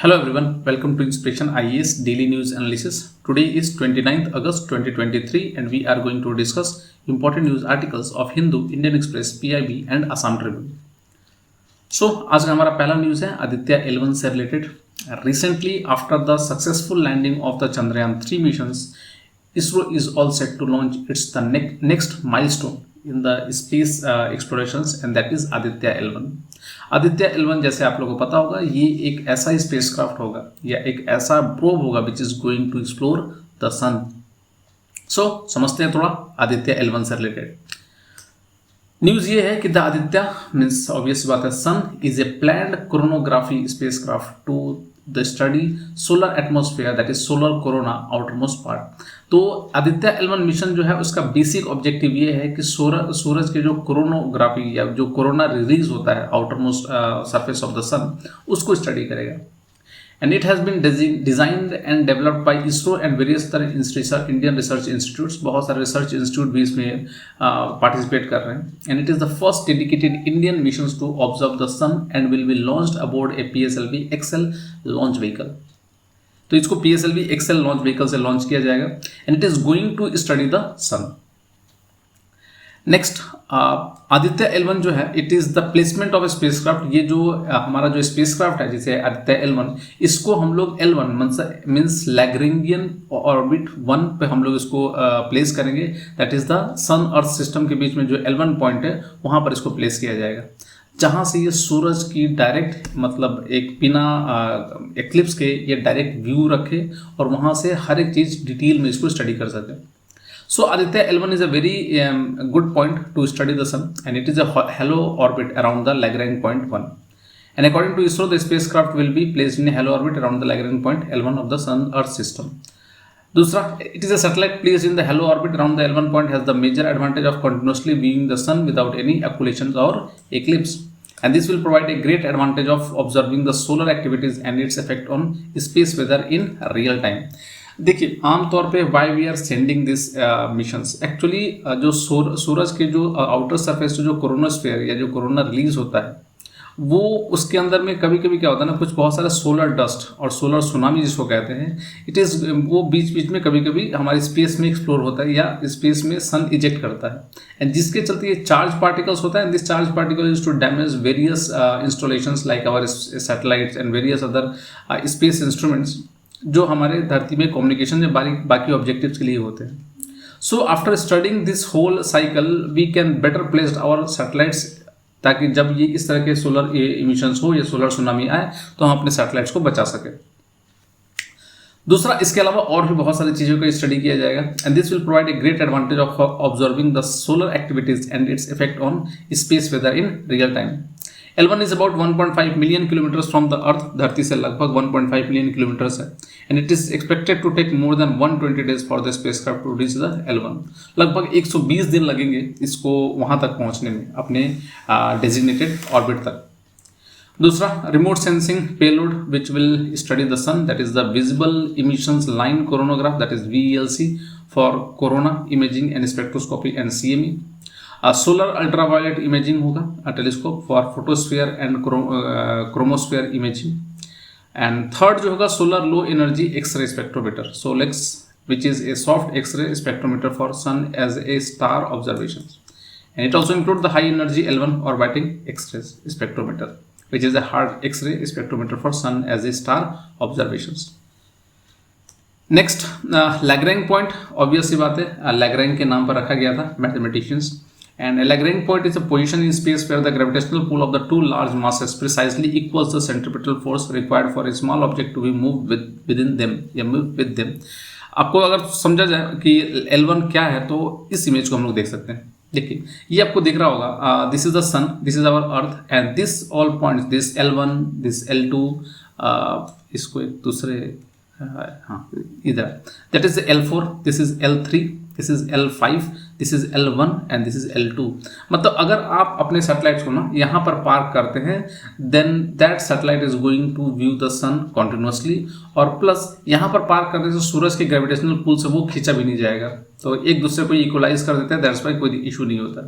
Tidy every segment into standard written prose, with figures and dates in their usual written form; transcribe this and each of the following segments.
Hello everyone, welcome to Inspiration IAS Daily News Analysis. Today is 29th August 2023 and we are going to discuss important news articles of Hindu, Indian Express, PIB and Assam Tribune. आज का हमारा पहला news है Aditya L1 से related. Recently, after the successful landing of the Chandrayaan 3 missions, ISRO is all set to launch the next milestone in the space explorations and that is Aditya L1. Aditya L1 जैसे आप लोगों को पता होगा ये एक ऐसा स्पेसक्राफ्ट होगा या एक ऐसा प्रोब होगा which is going to explore the sun. So समझते हैं थोड़ा आदित्य L1 से रिलेटेड. न्यूज ये है कि द आदित्य मीन्स ऑब्वियस बात है sun is a planned coronography spacecraft to the study solar atmosphere that is solar corona outermost part. तो आदित्य L1 मिशन जो है उसका बेसिक ऑब्जेक्टिव ये है कि सूरज के जो कोरोनोग्राफी या जो कोरोना रिलीज होता है outermost surface of the sun उसको स्टडी करेगा. And it has been designed and developed by ISRO and various तरह इंडियन रिसर्च इंस्टीट्यूट्स. बहुत सारे रिसर्च इंस्टीट्यूट भी इसमें पार्टिसिपेट कर रहे हैं. And it is the first dedicated Indian mission to observe the sun and will be launched aboard a PSLV XL launch vehicle. तो इसको PSLV XL लॉन्च व्हीकल से लॉन्च किया जाएगा and it is going to study the sun. Next Aditya L1 जो है it is the placement of a spacecraft. ये जो हमारा जो स्पेसक्राफ्ट है जैसे आदित्य L1 इसको हम लोग L1 मीन्स लैग्रेंगियन ऑर्बिट 1 पे हम लोग इसको प्लेस करेंगे. That is the sun earth system के बीच में जो L1 पॉइंट है वहां पर इसको प्लेस किया जाएगा जहाँ से ये सूरज की डायरेक्ट मतलब एक बिना एक्लिप्स के ये डायरेक्ट व्यू रखे और वहाँ से हर एक चीज़ डिटेल में इसको स्टडी कर सके. So Aditya L1 is a very good point to study the sun and it is a halo orbit around the Lagrange point 1. And according to ISRO the spacecraft will be placed in halo orbit around the Lagrange point L1 of the sun earth system. दूसरा, it is a satellite placed in the halo orbit around the L1 point has the major advantage of continuously viewing the sun without any एक्युलेशंस और eclipse. And this will provide a great advantage of observing the solar activities and its effect on space weather in real time. देखिए आमतौर पे why we are sending this missions actually जो सूरज के जो outer surface जो कोरोनोस्फेयर या जो corona release होता है वो उसके अंदर में कभी कभी क्या होता है ना कुछ बहुत सारा सोलर डस्ट और सोलर सुनामी जिसको कहते हैं इट इज़ वो बीच बीच में कभी कभी हमारे स्पेस में एक्सप्लोर होता है या स्पेस में सन इजेक्ट करता है एंड जिसके चलते ये चार्ज पार्टिकल्स होता है and this charge particle is to damage various installations like our satellites and various other space instruments जो हमारे धरती में कम्युनिकेशन में बाकी ऑब्जेक्टिव्स के लिए होते हैं. So after studying this whole cycle we can better placed our satellites ताकि जब ये इस तरह के सोलर इमिशंस हो या सोलर सुनामी आए तो हम अपने सैटेलाइट्स को बचा सकें. दूसरा, इसके अलावा और भी बहुत सारी चीज़ों का स्टडी किया जाएगा and this will provide a great advantage of observing the solar activities and its effect on space weather in real time. L1 is about 1.5 million kilometers from the Earth. धरती से लगभग 1.5 million kilometers है and it is expected to take more than 120 days for the spacecraft to reach the L1. लगभग 120 दिन लगेंगे इसको वहाँ तक पहुँचने में अपने designated orbit तक. दूसरा, remote sensing payload which will study the sun that is the visible emissions line coronagraph that is VELC for corona imaging and spectroscopy and CME. Solar ultraviolet imaging होगा telescope for photosphere and chromosphere imaging. And third जो होगा solar low energy X-ray spectrometer SoLEXS which is a soft X-ray spectrometer for sun as a star observation. And it also include the high energy L1 orbiting X-ray spectrometer which is a hard X-ray spectrometer for sun as a star observation. Next, Lagrange point obvious सी बात है Lagrange के नाम पर रखा गया था mathematicians. And a Lagrange point is a position in space where the gravitational pull of the two large masses precisely equals the centripetal force required for a small object to be moved within them या move with them. आपको अगर समझा जाए कि L1 क्या है तो इस इमेज को हम लोग देख सकते हैं. देखिए ये आपको दिख रहा होगा this is the sun this is our earth and this all points this L1 this L2 इसको एक दूसरे हाँ इधर that is L4 this is L3 this is L5 this is L1 and this is L2. मतलब अगर आप अपने satellites को ना यहाँ पर पार्क करते हैं then that satellite is going to view the sun continuously और प्लस यहाँ पर पार्क करने से सूरज के ग्रेविटेशनल पुल से वो खींचा भी नहीं जाएगा तो एक दूसरे को इक्वलाइज कर देते हैं दैट्स वाई कोई इशू नहीं होता.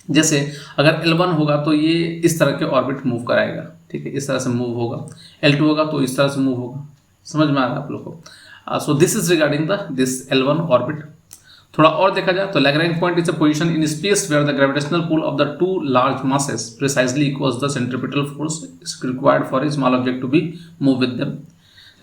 जैसे अगर L1 होगा तो ये इस तरह के ऑर्बिट मूव कराएगा, ठीक है, इस तरह से मूव होगा। L2 होगा तो इस तरह से मूव होगा। समझ में आ रहा है आप लोग को? So this is regarding this L1 orbit. थोड़ा और देखा जाए तो Lagrange point is a position in space where the gravitational pull of the two large masses precisely equals the centripetal force is required for a small object to be move with them.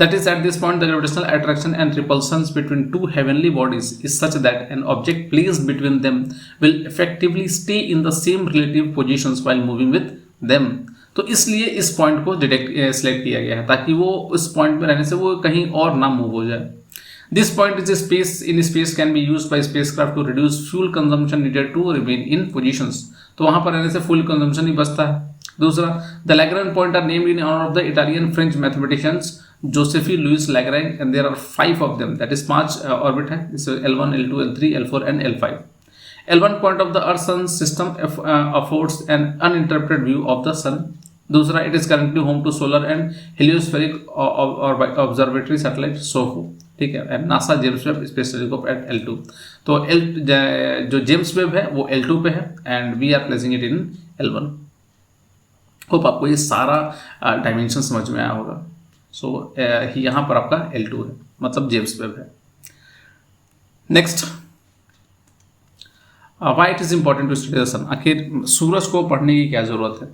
That is, at this point, the gravitational attraction and repulsions between two heavenly bodies is such that an object placed between them will effectively stay in the same relative positions while moving with them. तो इसलिए इस point को select किया गया है ताकि वो उस पॉइंट में रहने से वो कहीं और ना मूव हो जाए। This point is space in space can be used by spacecraft to reduce fuel consumption needed to remain in positions. तो वहां पर रहने से fuel consumption ही बचता है। दूसरा, the Lagrange point are named in honor of the Italian French mathematicians Joseph Louis Lagrange, and there are 5 of them. That is 5 orbit है, जैसे L1, L2, L3, L4 and L5. L1 point of the Earth Sun system affords an uninterrupted view of the Sun. दूसरा, it is currently home to solar and heliospheric observatory satellite SOHO, ठीक है, and NASA James Webb Space Telescope at L2. तो जो James Webb है वो L2 पे है and we are placing it in L1. Hope आपको ये सारा डायमेंशन समझ में आया होगा। सो यहाँ पर आपका L2 है, मतलब जेम्स वेब है। Next, why it is important to study the sun. आखिर सूरज को पढ़ने की क्या जरूरत है?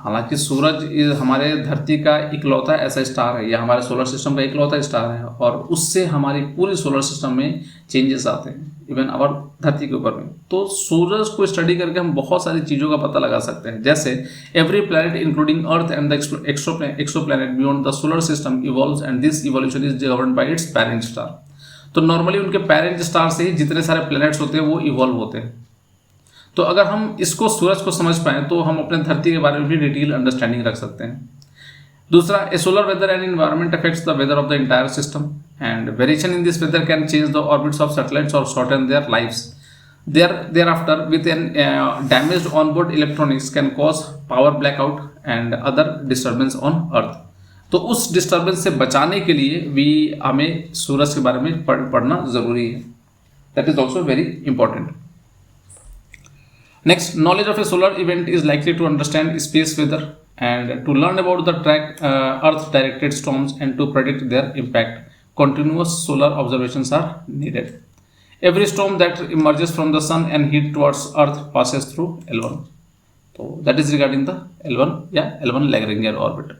हालांकि सूरज हमारे धरती का इकलौता ऐसा स्टार है, या हमारे सोलर सिस्टम का इकलौता स्टार है, और उससे हमारी पूरी सोलर सिस्टम में चेंजेस आते हैं, इवन और धरती के ऊपर में। तो सूरज को स्टडी करके हम बहुत सारी चीज़ों का पता लगा सकते हैं। जैसे every planet including earth and the exoplanet beyond the solar system evolves and this evolution is governed by its parent star. तो नॉर्मली उनके पेरेंट स्टार से ही जितने सारे प्लैनेट्स होते हैं वो इवॉल्व होते हैं। तो अगर हम इसको सूरज को समझ पाएं तो हम अपने धरती के बारे में भी डिटेल अंडरस्टैंडिंग रख सकते हैं। दूसरा, a solar weather and environment affects the weather of the entire system and variation in this weather can change the orbits of satellites और shorten their lives. Thereafter, with an damaged onboard electronics can cause power blackout and other disturbance on Earth. तो उस disturbance से बचाने के लिए भी हमें सूरज के बारे में पढ़ना जरूरी है। That is also very important. Next, knowledge of a solar event is likely to understand space weather and to learn about the Earth-directed storms and to predict their impact. Continuous solar observations are needed. Every storm that emerges from the sun and heat towards Earth passes through L1. So that is regarding the L1 या L1 Lagrangian orbit.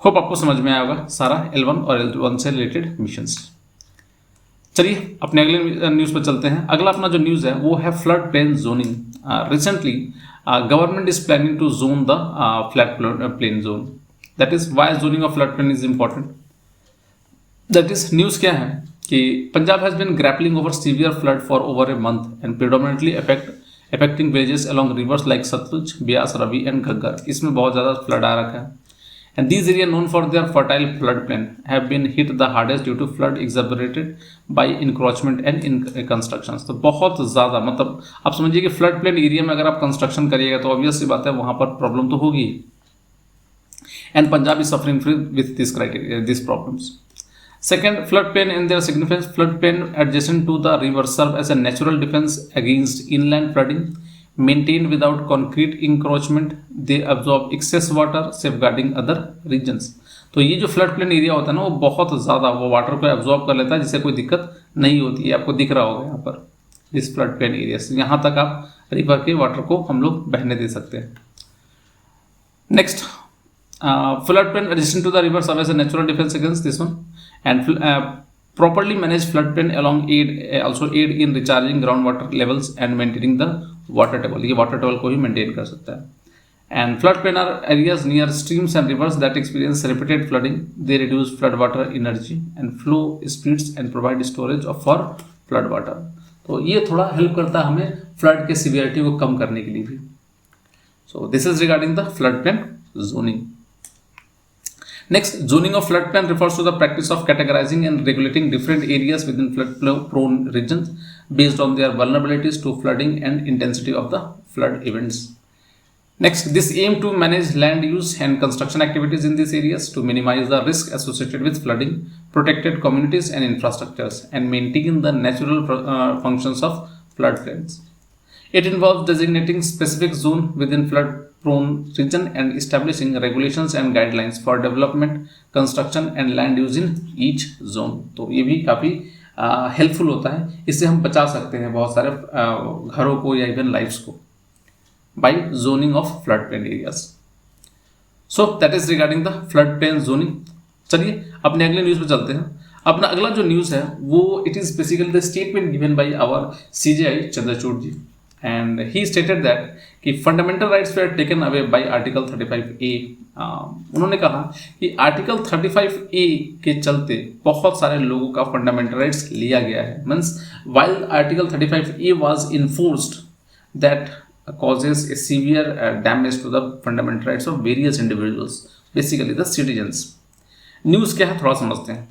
Hope आपको समझ में आया होगा सारा L1 और L1 से related missions. चलिए अपने अगले न्यूज़ पर चलते हैं। अगला अपना जो न्यूज़ है वो है flood plain zoning. Recently government is planning to zone the flood plain zone. That is why zoning of flood plain is important. That is news क्या है कि Punjab has been grappling over severe flood for over a month and predominantly affecting villages along rivers like Sutlej, Beas, Ravi and Ghaggar. इसमें बहुत ज़्यादा flood आ रखा है। And these areas known for their fertile floodplain have been hit the hardest due to flood exacerbated by encroachment and in constructions। तो बहुत ज़्यादा, मतलब आप समझिए कि फ्लड प्लेन एरिया में अगर आप कंस्ट्रक्शन करिएगा तो ऑब्वियस सी बात है वहाँ पर प्रॉब्लम तो होगी। And Punjab is suffering with this criteria, this problems. Second, floodplain and their significance. Floodplain adjacent to the river serve as a natural defense against inland flooding. Maintained without concrete encroachment, they absorb excess water, safeguarding other regions। तो ये जो flood plain area होता है ना वो बहुत ज़्यादा वो वाटर को एब्जॉर्ब कर लेता है, जिससे कोई दिक्कत नहीं होती है। आपको दिख रहा होगा यहाँ पर इस फ्लड प्लेन एरिया से यहाँ तक आप रिवर के वाटर को हम लोग बहने दे सकते हैं। Next, flood plain adjacent to the river serve as a natural defense against this one, and properly managed floodplain also aid in recharging groundwater levels and maintaining the water table। ये water table को भी maintain कर सकता है। And floodplain are areas near streams and rivers that experience repeated flooding. They reduce floodwater energy and flow speeds and provide storage for floodwater। तो ये थोड़ा help करता है हमें फ्लड के सीवियरिटी को कम करने के लिए भी। So this is regarding the floodplain zoning। Next, zoning of floodplain refers to the practice of categorizing and regulating different areas within flood-prone regions based on their vulnerabilities to flooding and intensity of the flood events. Next, this aim to manage land use and construction activities in these areas to minimize the risk associated with flooding, protected communities and infrastructures, and maintain the natural functions of floodplains. It involves designating specific zone within flood prone region and establishing regulations and guidelines for development, construction and land use in each zone. तो ये भी काफ़ी helpful होता है, इससे हम बचा सकते हैं बहुत सारे घरों को या इवन लाइफ्स को by zoning of flood plain areas. So that is regarding the flood plain zoning. चलिए अपने अगले न्यूज़ पे चलते हैं. अपना अगला जो न्यूज़ है वो it is basically the statement given by our CJI Chandrachud ji. And he stated that कि fundamental rights were taken away by article 35A. उन्होंने कहा कि आर्टिकल 35A के चलते बहुत सारे लोगों का फंडामेंटल राइट्स लिया गया है. Means while article 35A was enforced that causes a severe damage to the fundamental rights of various individuals, basically the citizens. News क्या है थोड़ा समझते हैं.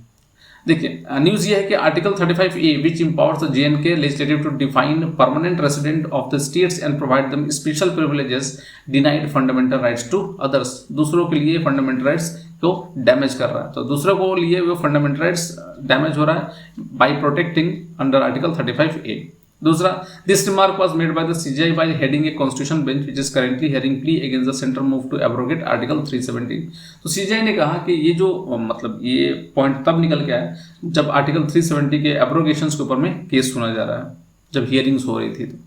देखिए न्यूज़ ये है कि article 35A which empowers the JNK legislative to define permanent resident of the states and provide them special privileges denied fundamental rights to others. दूसरों के लिए फंडामेंटल राइट्स को डैमेज कर रहा है. तो दूसरों को लिए वो फंडामेंटल राइट्स डैमेज हो रहा है bye protecting under article 35A. दूसरा, this remark was made by the CJI while heading a constitution bench which is currently hearing plea against the central move to abrogate article 370. तो CJI ने कहा कि ये जो मतलब ये पॉइंट तब निकल के आया जब आर्टिकल 370 के एब्रोगेशंस के ऊपर में केस सुना जा रहा है, जब हियरिंग्स हो रही थी. तो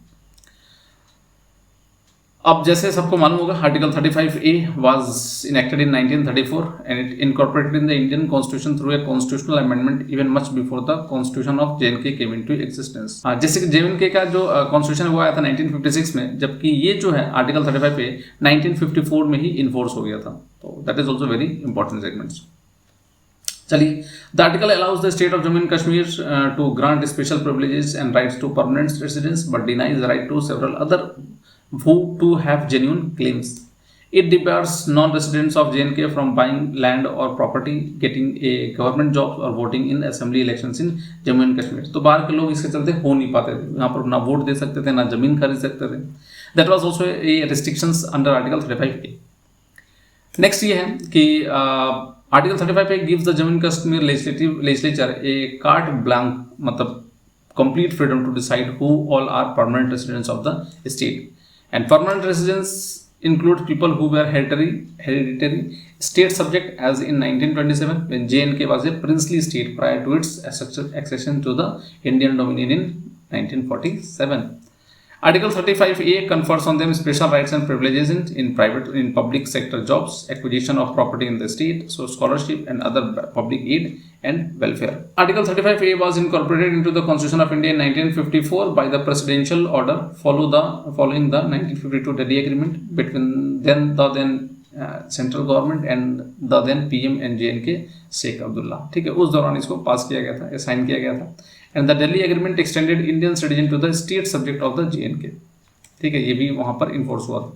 अब जैसे सबको मालूम होगा article 35A was enacted in 1934 and it incorporated in the Indian constitution through a constitutional amendment even much before the constitution of JNK came into existence. जैसे कि JNK का जो कॉन्स्टिट्यूशन वो आया था 1956 में, जबकि ये जो है आर्टिकल 35A 1954 में ही इन्फोर्स हो गया था. तो that is also very important segments. चलिए, the article allows the state of Jammu and Kashmir to grant special privileges and rights to permanent residents but denies the right to several other who to have genuine claims. It debars non-residents of JNK from buying land or property, getting a government job or voting in assembly elections in Jammu and Kashmir. तो बाहर के लोग इसके चलते हो नहीं पाते थे, यहाँ पर ना वोट दे सकते थे ना जमीन खरीद सकते थे. That was also a restrictions under Article 35A. Next ये है कि Article 35A gives the Jammu and Kashmir legislature a carte blanche, मतलब complete freedom to decide who all are permanent residents of the state. And permanent residents include people who were hereditary state subject as in 1927 when JNK was a princely state prior to its accession to the Indian Dominion in 1947. Article 35A confers on them special rights and privileges in public sector jobs, acquisition of property in the state, so scholarship and other public aid and welfare. Article 35A was incorporated into the Constitution of India in 1954 by the presidential order following the 1952 Delhi Agreement between the then central government and the then PM and JNK Sheikh Abdullah. ठीक है, उस दौरान इसको पास किया गया था, sign किया गया था. And the Delhi agreement extended Indian citizen to the state subject of the JNK. ठीक है, ये भी वहाँ पर इन्फोर्स हुआ था.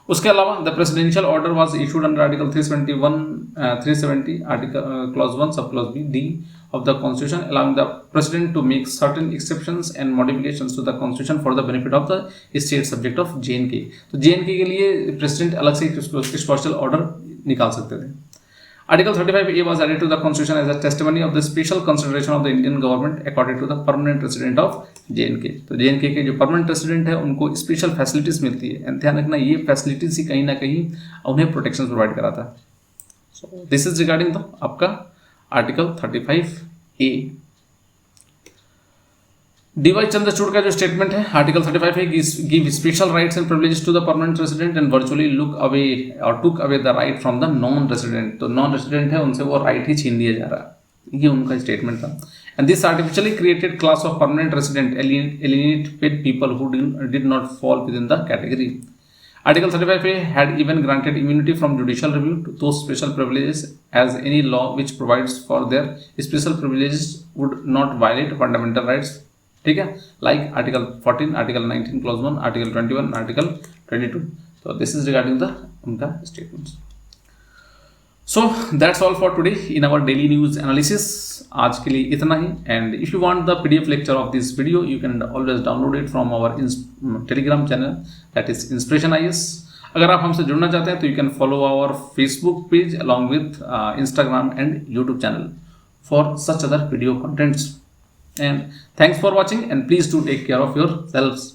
उसके अलावा the presidential order was issued under article 370 article clause 1 sub clause B D of the constitution allowing the president to make certain exceptions and modifications to the constitution for the benefit of the state subject of JNK. तो JNK के लिए president अलग से special order निकाल सकते थे. Article 35A was added to the constitution as a testimony of the special consideration of the Indian government accorded to the permanent resident of JNK. तो JNK के जो permanent resident है उनको स्पेशल फैसिलिटीज मिलती है. एंड ध्यान रखना ये फैसिलिटीज ही कहीं ना कहीं उन्हें प्रोटेक्शन प्रोवाइड कराता है. So this is regarding the आपका आर्टिकल 35A. DY चंद्रचूड़ का जो स्टेटमेंट है, article 35A give special rights and privileges to the permanent resident and virtually look away और took away the right from the non resident. तो non resident है उनसे वो right ही छीन लिया जा रहा है. ये उनका स्टेटमेंट था. And this artificially created class of permanent resident alienated people who did not fall with in the category. Article 35A had even granted immunity from judicial review to those special privileges as any law which provides for their special privileges would not violate fundamental rights. ठीक है, like Article 14, Article 19 Clause 1, Article 21, Article 22. So this is regarding the उनका statements. So that's all for today in our daily news analysis. आज के लिए इतना ही. And if you want the PDF lecture of this video, you can always download it from our Telegram channel, that is Inspiration IS. अगर आप हमसे जुड़ना चाहते हैं तो you can follow our Facebook page along with Instagram and YouTube channel for such other video contents. And thanks for watching and please do take care of yourselves.